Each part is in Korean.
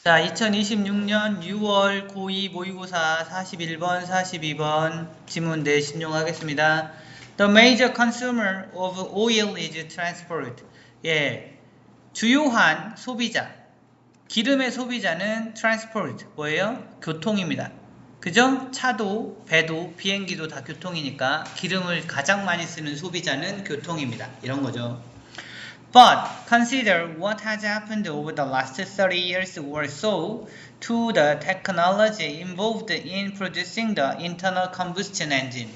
자, 2026년 6월 고2 모의고사 41번, 42번 지문 신용하겠습니다. The major consumer of oil is transport. 예, 주요한 소비자, 기름의 소비자는 transport, 뭐예요? 교통입니다. 그죠? 차도, 배도, 비행기도 다 교통이니까 기름을 가장 많이 쓰는 소비자는 교통입니다. 이런 거죠. But consider what has happened over the last 30 years or so to the technology involved in producing the internal combustion engine.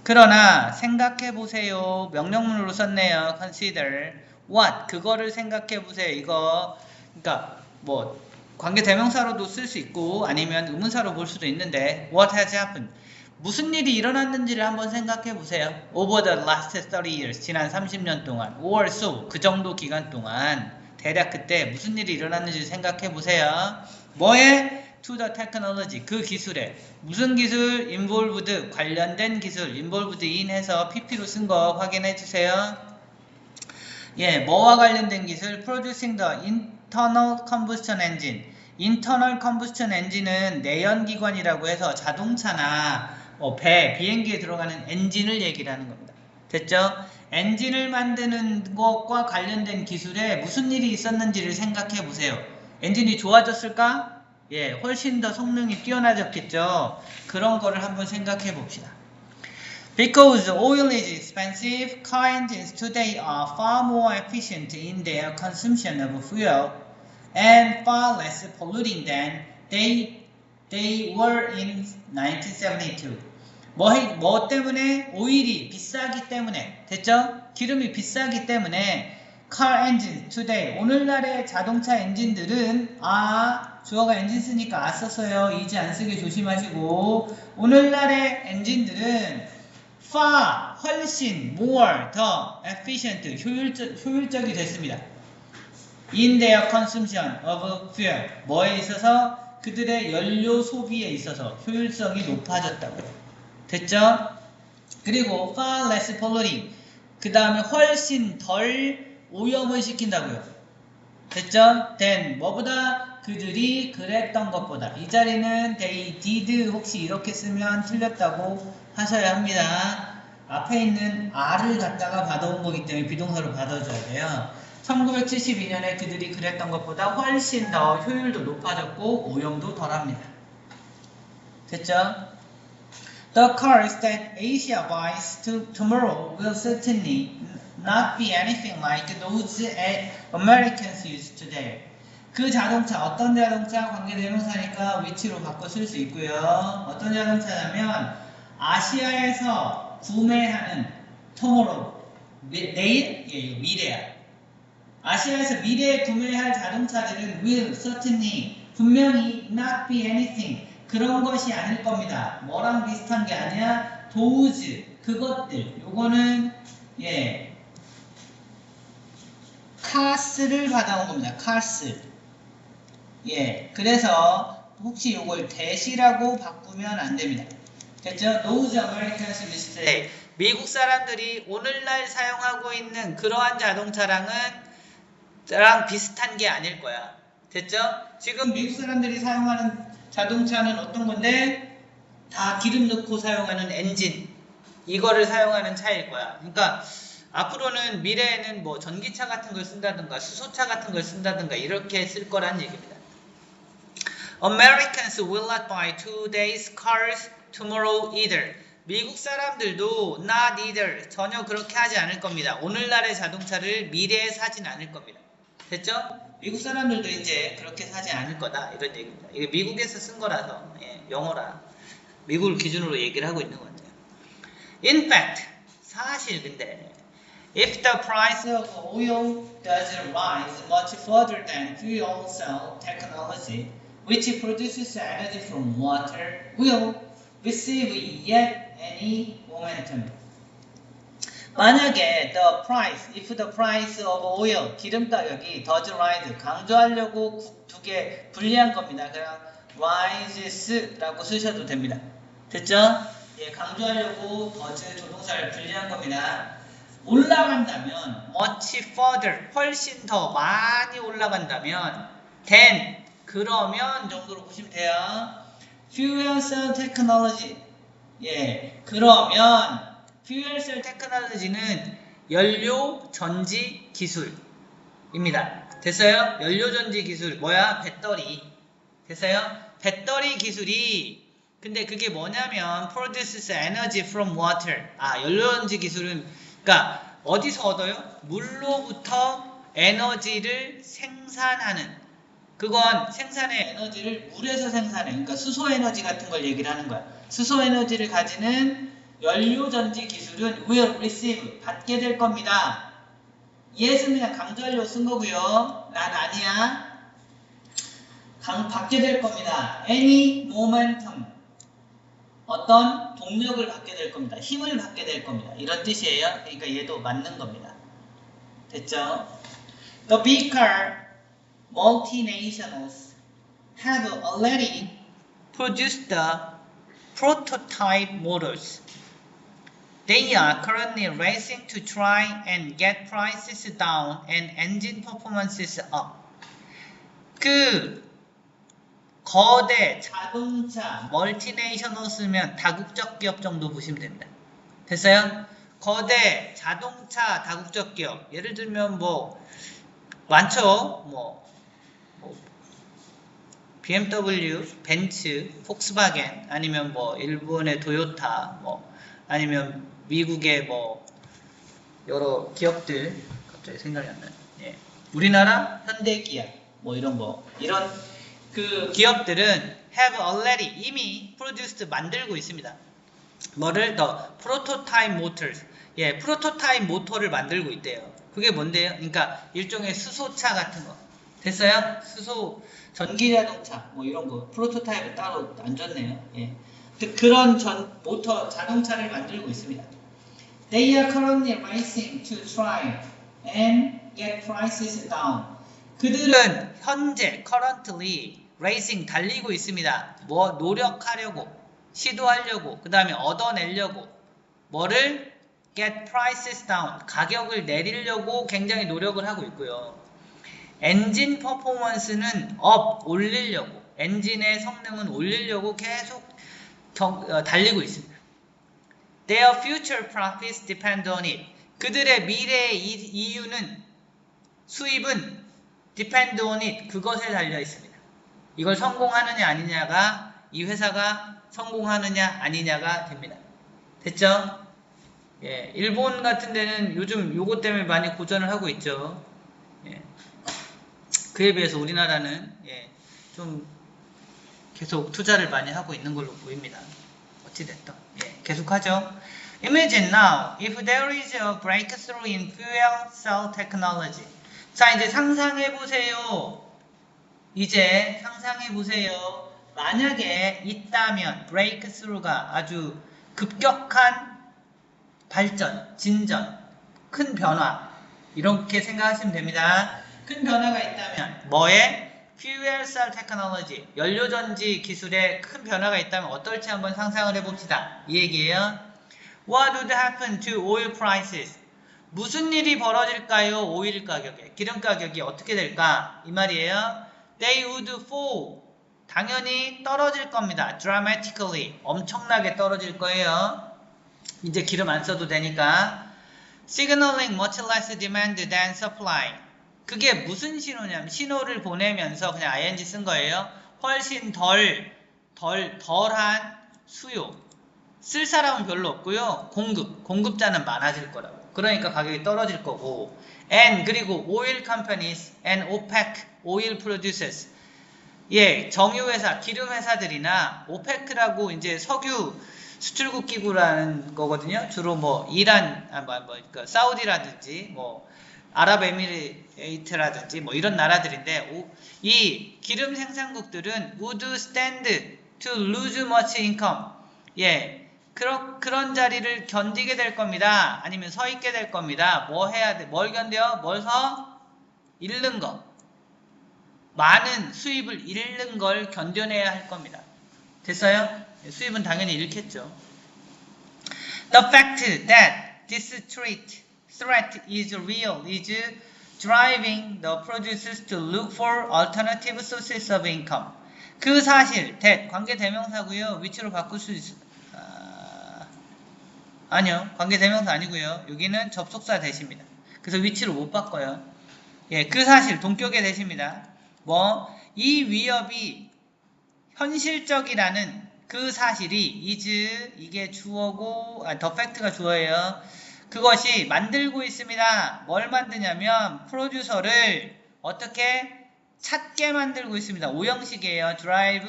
그러나 생각해 보세요. 명령문으로 썼네요. Consider what 그거를 생각해 보세요. 이거 그러니까 뭐 관계 대명사로도 쓸 수 있고 아니면 의문사로 볼 수도 있는데 what has happened 무슨 일이 일어났는지를 한번 생각해 보세요. Over the last 30 years 지난 30년 동안 or so 그 정도 기간 동안 대략 그때 무슨 일이 일어났는지 생각해 보세요. 뭐에? To the technology 그 기술에 무슨 기술? involved 관련된 기술 involved in 해서 pp로 쓴 거 확인해 주세요. 예, 뭐와 관련된 기술? Producing the internal combustion engine internal combustion engine은 내연기관이라고 해서 자동차나 배, 비행기에 들어가는 엔진을 얘기를 하는 겁니다. 됐죠? 엔진을 만드는 것과 관련된 기술에 무슨 일이 있었는지를 생각해 보세요. 엔진이 좋아졌을까? 예, 훨씬 더 성능이 뛰어나졌겠죠? 그런 거를 한번 생각해 봅시다. Because oil is expensive, car engines today are far more efficient in their consumption of fuel and far less polluting than they were in 1972. 뭐 때문에? 오일이 비싸기 때문에. 됐죠? 기름이 비싸기 때문에 car engines today 오늘날의 자동차 엔진들은 주어가 엔진 쓰니까 썼어요. 이제 안 쓰게 조심하시고 오늘날의 엔진들은 far 훨씬 more 더 efficient 효율적이 됐습니다. In their consumption of fuel 뭐에 있어서? 그들의 연료 소비에 있어서 효율성이 높아졌다고요. 됐죠? 그리고 far less polluting 그 다음에 훨씬 덜 오염을 시킨다고요. 됐죠? then 뭐보다? 그들이 그랬던 것보다 이 자리는 they did 혹시 이렇게 쓰면 틀렸다고 하셔야 합니다. 앞에 있는 R을 갖다가 받아온 거기 때문에 비동사로 받아줘야 돼요. 1972년에 그들이 그랬던 것보다 훨씬 더 효율도 높아졌고 오염도 덜합니다. 됐죠? The cars that Asia buys tomorrow will certainly not be anything like those Americans use today. 그 자동차, 어떤 자동차? 관계대명사니까 위치로 바꿔 쓸 수 있고요. 어떤 자동차냐면 아시아에서 구매하는 tomorrow, 내일? 예, 이거 미래야. 아시아에서 미래에 구매할 자동차들은 will certainly 분명히 not be anything 그런 것이 아닐 겁니다. 뭐랑 비슷한 게 아니야? those 그것들 요거는 예 cars를 받아온 겁니다. cars 예 그래서 혹시 요걸 that이라고 바꾸면 안 됩니다. 됐죠? Those Americans use today 미국 사람들이 오늘날 사용하고 있는 그러한 자동차랑 비슷한 게 아닐 거야. 됐죠? 지금 미국 사람들이 사용하는 자동차는 어떤 건데? 다 기름 넣고 사용하는 엔진. 이거를 사용하는 차일 거야. 그러니까 앞으로는 미래에는 뭐 전기차 같은 걸 쓴다든가 수소차 같은 걸 쓴다든가 이렇게 쓸 거란 얘기입니다. Americans will not buy today's cars tomorrow either. 미국 사람들도 not either 전혀 그렇게 하지 않을 겁니다. 오늘날의 자동차를 미래에 사진 않을 겁니다. 됐죠? 미국 사람들도 이제 그렇게 사지 않을 거다 이런 얘기입니다. 이게 미국에서 쓴 거라서 예, 영어라 미국을 기준으로 얘기를 하고 있는 건데 In fact 사실 근데 If the price of oil does rise much further than fuel cell technology which produces energy from water will receive yet any momentum 만약에 if the price of oil, 기름 가격이 does rise, 강조하려고 두 개 분리한 겁니다. 그냥 rises라고 쓰셔도 됩니다. 됐죠? 예, 강조하려고 does 조동사를 분리한 겁니다. 올라간다면 much further, 훨씬 더 많이 올라간다면 than 그러면 정도로 보시면 돼요. Fuel Cell Technology. 예, 그러면 Fuel Cell Technology는 연료 전지 기술입니다. 됐어요? 연료 전지 기술 뭐야? 배터리. 됐어요? 배터리 기술이 근데 그게 뭐냐면 produces energy from water. 연료전지 기술은 그러니까 어디서 얻어요? 물로부터 에너지를 생산하는. 그건 생산의 에너지를 물에서 생산해. 그러니까 수소 에너지 같은 걸 얘기를 하는 거야. 수소 에너지를 가지는 연료전지 기술은 will receive 받게 될 겁니다. yes는 그냥 강조하려고 쓴 거고요. 난 아니야. 받게 될 겁니다. any momentum 어떤 동력을 받게 될 겁니다. 힘을 받게 될 겁니다. 이런 뜻이에요. 그러니까 얘도 맞는 겁니다. 됐죠? The big car multinationals have already produced the prototype models. They are currently racing to try and get prices down and engine performances up. 거대 자동차 멀티네이셔널 쓰면 다국적 기업 정도 보시면 됩니다. 됐어요? 거대 자동차 다국적 기업 예를 들면 많죠. BMW, 벤츠, 폭스바겐 아니면 일본의 도요타 아니면 미국의 여러 기업들 갑자기 생각이 안 나요. 예. 우리나라 현대기아 이런 그 기업들은 have already 이미 produced 만들고 있습니다. 뭐를 더 prototype motors 프로토타입 모터를 만들고 있대요. 그게 뭔데요? 그러니까 일종의 수소차 같은 거. 됐어요? 수소 전기자동차 이런 거 프로토타입을 따로 안 줬네요. 예. 그런 모터 자동차를 만들고 있습니다. They are currently racing to try and get prices down. 그들은 현재 currently racing 달리고 있습니다. 노력하려고 시도하려고 그 다음에 얻어내려고 뭐를 get prices down 가격을 내리려고 굉장히 노력을 하고 있고요. 엔진 퍼포먼스는 up 올리려고 엔진의 성능은 올리려고 계속 달리고 있습니다. Their future profits depend on it. 그들의 미래의 이유는 수입은 depend on it 그것에 달려 있습니다. 이걸 성공하느냐 아니냐가 이 회사가 성공하느냐 아니냐가 됩니다. 됐죠? 예, 일본 같은 데는 요즘 요것 때문에 많이 고전을 하고 있죠. 예. 그에 비해서 우리나라는 좀 계속 투자를 많이 하고 있는 걸로 보입니다. 어찌됐든 계속하죠. Imagine now if there is a breakthrough in fuel cell technology. 자, 이제 상상해보세요. 만약에 있다면 breakthrough가 아주 급격한 발전, 진전, 큰 변화 이렇게 생각하시면 됩니다. 큰 변화가 있다면 뭐에? Fuel Cell Technology, 연료전지 기술에 큰 변화가 있다면 어떨지 한번 상상을 해봅시다. 이 얘기예요. What would happen to oil prices? 무슨 일이 벌어질까요? 오일 가격에, 기름 가격이 어떻게 될까? 이 말이에요. They would fall. 당연히 떨어질 겁니다. Dramatically. 엄청나게 떨어질 거예요. 이제 기름 안 써도 되니까. Signaling much less demand than supply. 그게 무슨 신호냐면 신호를 보내면서 그냥 ing 쓴 거예요. 훨씬 덜한 수요. 쓸 사람은 별로 없고요. 공급자는 많아질 거라고. 그러니까 가격이 떨어질 거고. And 그리고 oil companies and OPEC, oil producers. 정유회사, 기름회사들이나 OPEC라고 이제 석유 수출국 기구라는 거거든요. 주로 이란, 그러니까 사우디라든지 아랍에미레이트라든지 이런 나라들인데 이 기름 생산국들은 would stand to lose much income. 그런 자리를 견디게 될 겁니다. 아니면 서 있게 될 겁니다. 뭐 해야 돼? 뭘 견뎌요? 뭘 서? 잃는 거. 많은 수입을 잃는 걸 견뎌내야 할 겁니다. 됐어요? 수입은 당연히 잃겠죠. The fact that this threat is real is driving the producers to look for alternative sources of income. 그 사실, that 관계 대명사고요. 위치로 바꿀 수 있어. 아니요, 관계 대명사 아니고요. 여기는 접속사 대시입니다. 그래서 위치로 못 바꿔요. 예, 그 사실 동격의 대시입니다. 뭐 이 위협이 현실적이라는 그 사실이 is 이게 주어고 the fact가 주어예요. 그것이 만들고 있습니다. 뭘 만드냐면 프로듀서를 어떻게 찾게 만들고 있습니다. 오형식이에요. drive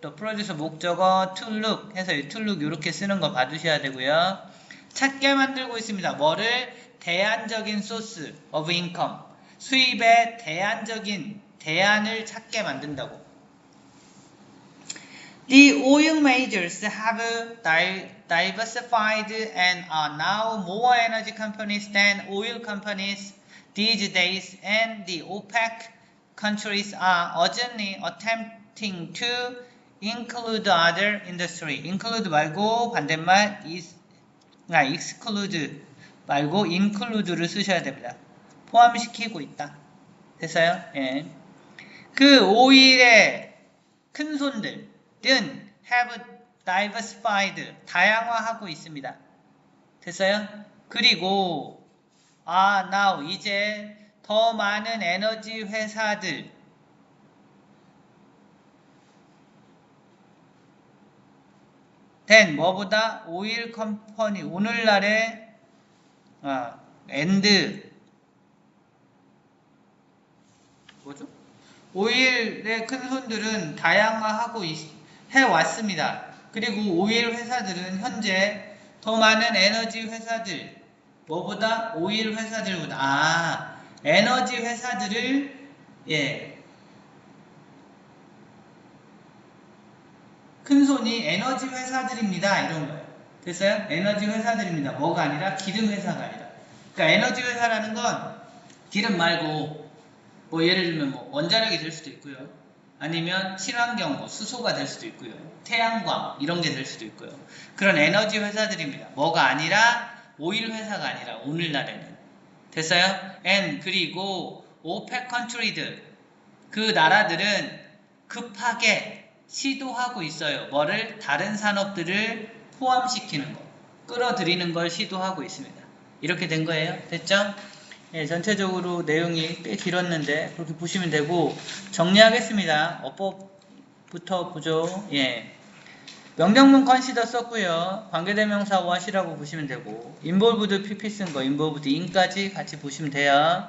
또 프로듀서 목적어 to look 해서 이 to look 이렇게 쓰는 거 봐두셔야 되고요. 찾게 만들고 있습니다. 뭐를? 대안적인 source of income 수입의 대안을 찾게 만든다고. The oil majors have diversified and are now more energy companies than oil companies these days, and the OPEC countries are urgently attempting to include other industry. include 말고 반대말 exclude 말고 include를 쓰셔야 됩니다. 포함시키고 있다. 됐어요? 예. 그 오일의 큰손들은 have diversified 다양화하고 있습니다. 됐어요? 그리고 now 이제 더 많은 에너지 회사들 된 뭐보다 오일 컴퍼니 오늘날의 뭐죠? 오일의 큰손들은 다양화하고 해왔습니다. 그리고 오일 회사들은 현재 더 많은 에너지 회사들 뭐보다? 오일 회사들보다 에너지 회사들을 큰손이 에너지 회사들입니다. 이런 거예요. 됐어요? 에너지 회사들입니다. 뭐가 아니라 기름 회사가 아니라. 그러니까 에너지 회사라는 건 기름 말고 뭐 예를 들면 뭐 원자력이 될 수도 있고요. 아니면 친환경 뭐 수소가 될 수도 있고요. 태양광 이런 게 될 수도 있고요. 그런 에너지 회사들입니다. 뭐가 아니라 오일 회사가 아니라 오늘날에는. 됐어요? 그리고 오펙 컨트리들 그 나라들은 급하게 시도하고 있어요. 뭐를? 다른 산업들을 포함시키는 거, 끌어들이는 걸 시도하고 있습니다. 이렇게 된 거예요. 됐죠? 예, 전체적으로 내용이 꽤 길었는데 그렇게 보시면 되고 정리하겠습니다. 어법부터 보죠. 예. 명령문 consider 썼고요. 관계대명사 what이라고 보시면 되고 involved pp 쓴 거 involved in까지 같이 보시면 돼요.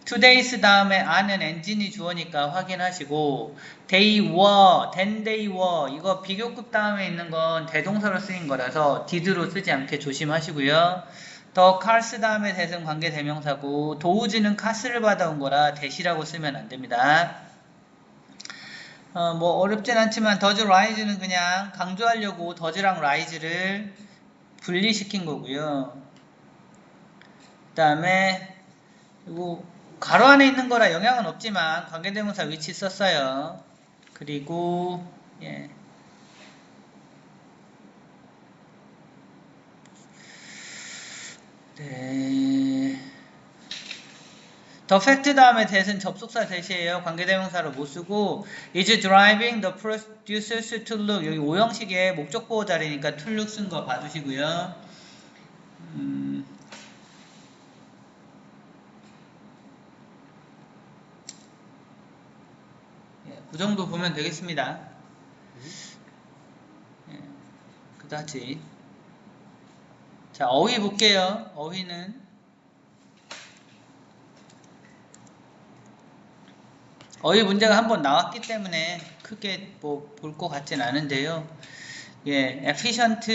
today's 다음에 are는 엔진이 주어니까 확인하시고 they were, then they were 이거 비교급 다음에 있는 건 대동사로 쓰인 거라서 did로 쓰지 않게 조심하시고요. the cars 다음에 대승 관계대명사고 도우즈는 카스를 받아온 거라 대시라고 쓰면 안됩니다. 뭐 어렵진 않지만 does rise는 그냥 강조하려고 does랑 rise를 분리시킨 거고요. 그 다음에 이거 가로 안에 있는 거라 영향은 없지만 관계대명사 위치 썼어요. 그리고 네. the fact 다음에 that은 접속사 대시예요. 관계대명사로 못 쓰고 is driving the producers to look 여기 오형식의 목적보호 자리니까 to look 쓴 거 봐두시고요. 그 정도 보면 되겠습니다. 그다지. 자, 어휘 볼게요. 어휘는 어휘 문제가 한번 나왔기 때문에 크게 뭐 볼 것 같진 않은데요. efficient,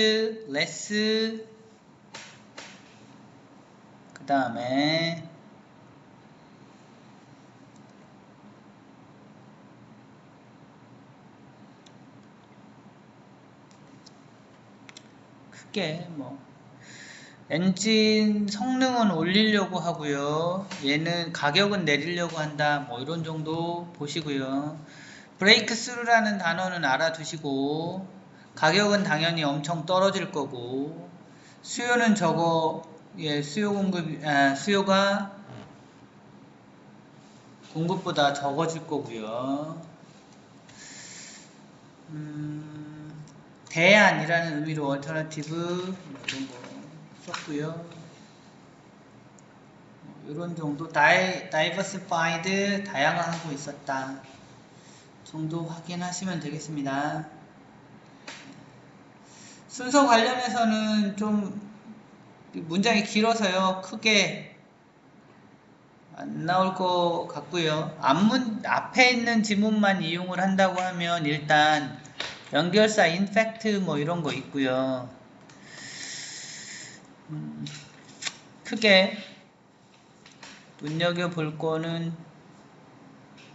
less, 그 다음에 크게 뭐 엔진 성능은 올리려고 하고요. 얘는 가격은 내리려고 한다. 뭐 이런 정도 보시고요. 브레이크스루라는 단어는 알아두시고 가격은 당연히 엄청 떨어질 거고 수요는 저거 수요가 동급보다 적어질 거고요. 대안이라는 의미로 alternative 이런 거 썼고요. 이런 정도 diversified 다양화하고 있었다 정도 확인하시면 되겠습니다. 순서 관련해서는 좀 문장이 길어서요 크게 안 나올 것 같고요. 앞에 있는 지문만 이용을 한다고 하면 일단 연결사 인팩트 뭐 이런 거 있고요. 크게 눈여겨볼 거는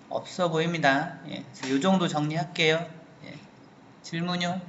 없어 보입니다. 예, 이 정도 정리할게요. 예, 질문요?